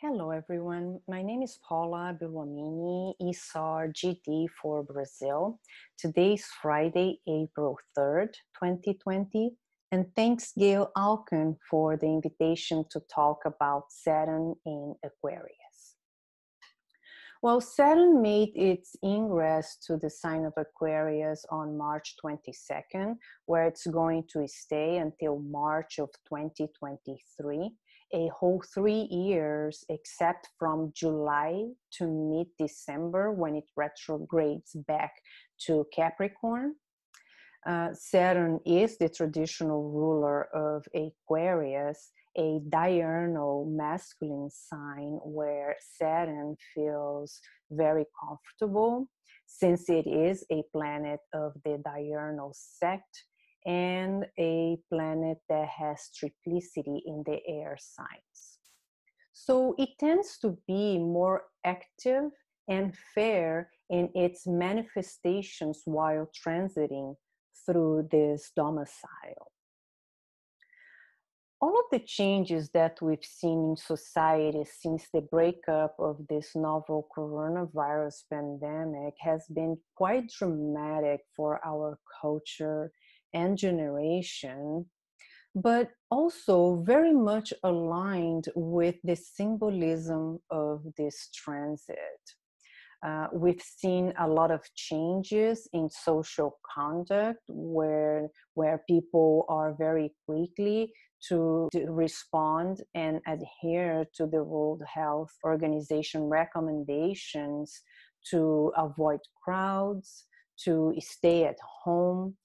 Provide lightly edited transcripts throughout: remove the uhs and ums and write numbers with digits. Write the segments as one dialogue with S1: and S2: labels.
S1: Hello, everyone. My name is Paula Belluomini, ESAR GD for Brazil. Today is Friday, April 3rd, 2020. And thanks, Gail Alkin, for the invitation to talk about Saturn in Aquarius. Well, Saturn made its ingress to the sign of Aquarius on March 22nd, where it's going to stay until March of 2023. A whole 3 years, except from July to mid-December when it retrogrades back to Capricorn. Saturn is the traditional ruler of Aquarius, a diurnal masculine sign where Saturn feels very comfortable since it is a planet of the diurnal sect and a planet that has triplicity in the air signs. So it tends to be more active and fair in its manifestations while transiting through this domicile. All of the changes that we've seen in society since the breakup of this novel coronavirus pandemic has been quite dramatic for our culture and generation, but also very much aligned with the symbolism of this transit. We've seen a lot of changes in social conduct where people are very quickly to respond and adhere to the World Health Organization recommendations to avoid crowds, to stay at home,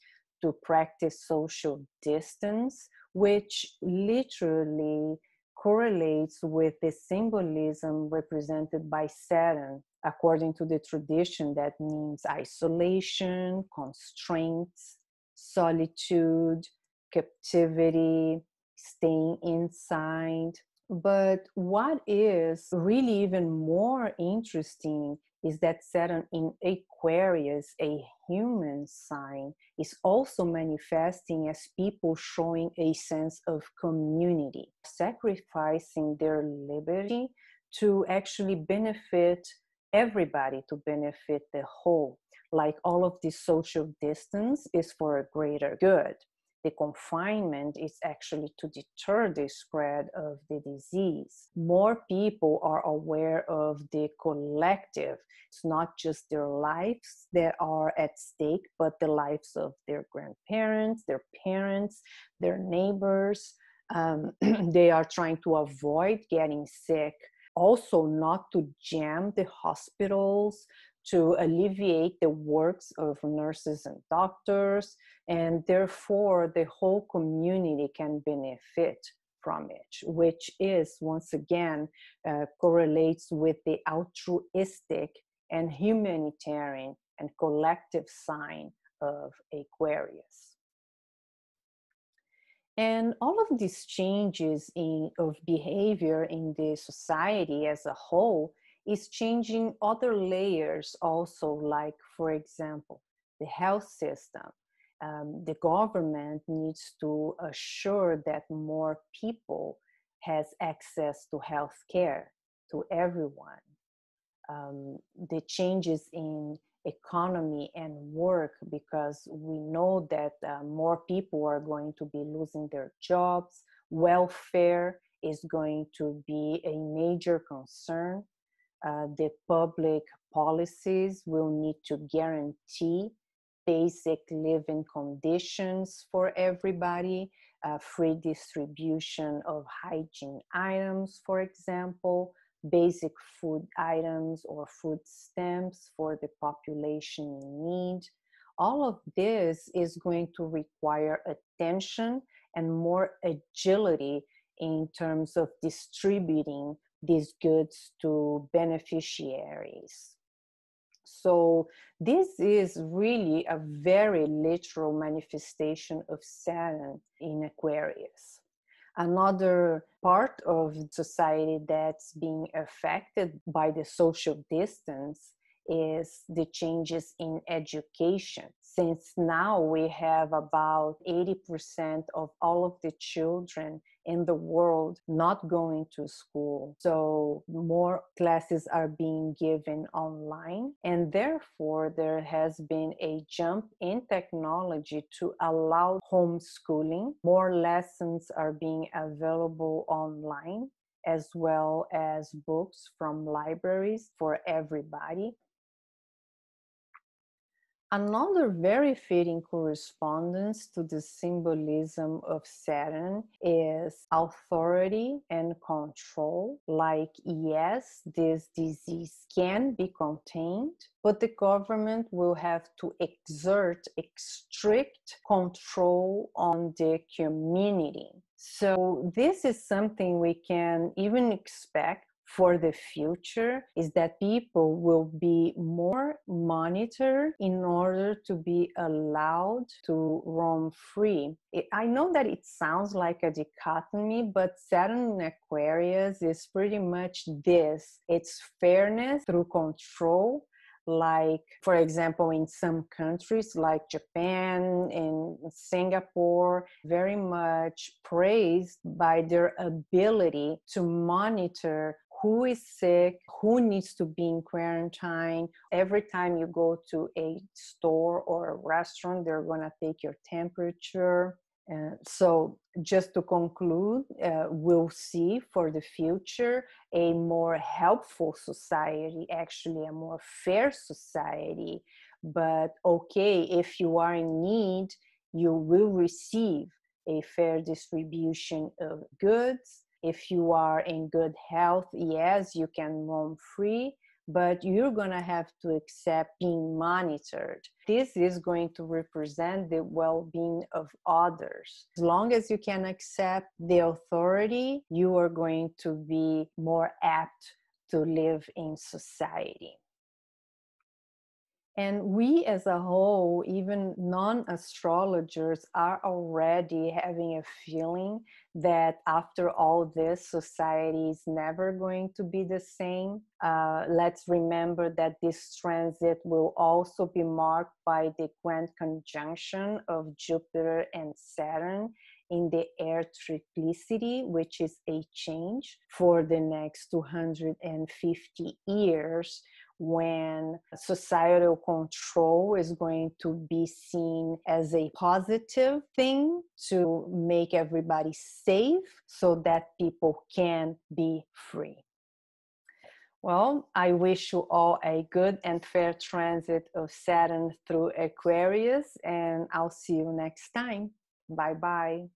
S1: to practice social distance, which literally correlates with the symbolism represented by Saturn. According to the tradition, that means isolation, constraints, solitude, captivity, staying inside. But what is really even more interesting is that Saturn in Aquarius, a human sign, is also manifesting as people showing a sense of community, sacrificing their liberty to actually benefit everybody, to benefit the whole. Like all of this social distance is for a greater good. The confinement is actually to deter the spread of the disease. More people are aware of the collective. It's not just their lives that are at stake, but the lives of their grandparents, their parents, their neighbors. They are trying to avoid getting sick. Also, not to jam the hospitals, to alleviate the works of nurses and doctors, and therefore the whole community can benefit from it, which is, once again, correlates with the altruistic and humanitarian and collective sign of Aquarius. And all of these changes of behavior in the society as a whole is changing other layers also, like, for example, the health system. The government needs to assure that more people has access to health care, to everyone. The changes in economy and work, because we know that more people are going to be losing their jobs. Welfare is going to be a major concern. The public policies will need to guarantee basic living conditions for everybody, free distribution of hygiene items, for example, basic food items or food stamps for the population in need. All of this is going to require attention and more agility in terms of distributing these goods to beneficiaries. So this is really a very literal manifestation of Saturn in Aquarius. Another part of society that's being affected by the social distance is the changes in education. Since now we have about 80% of all of the children in the world not going to school. So more classes are being given online, and therefore there has been a jump in technology to allow homeschooling. More lessons are being available online, as well as books from libraries for everybody. Another very fitting correspondence to the symbolism of Saturn is authority and control. Like, yes, this disease can be contained, but the government will have to exert strict control on the community. So this is something we can even expect for the future, is that people will be more monitored in order to be allowed to roam free. I know that it sounds like a dichotomy, but Saturn in Aquarius is pretty much this. It's fairness through control. Like, for example, in some countries like Japan and Singapore, very much praised by their ability to monitor who is sick, who needs to be in quarantine. Every time you go to a store or a restaurant, they're going to take your temperature. So just to conclude, we'll see for the future a more helpful society, actually a more fair society. But okay, if you are in need, you will receive a fair distribution of goods. If you are in good health, yes, you can roam free, but you're going to have to accept being monitored. This is going to represent the well-being of others. As long as you can accept the authority, you are going to be more apt to live in society. And we as a whole, even non-astrologers, are already having a feeling that after all this, society is never going to be the same. Let's remember that this transit will also be marked by the grand conjunction of Jupiter and Saturn in the air triplicity, which is a change for the next 250 years, when societal control is going to be seen as a positive thing to make everybody safe so that people can be free. Well, I wish you all a good and fair transit of Saturn through Aquarius, and I'll see you next time. Bye-bye.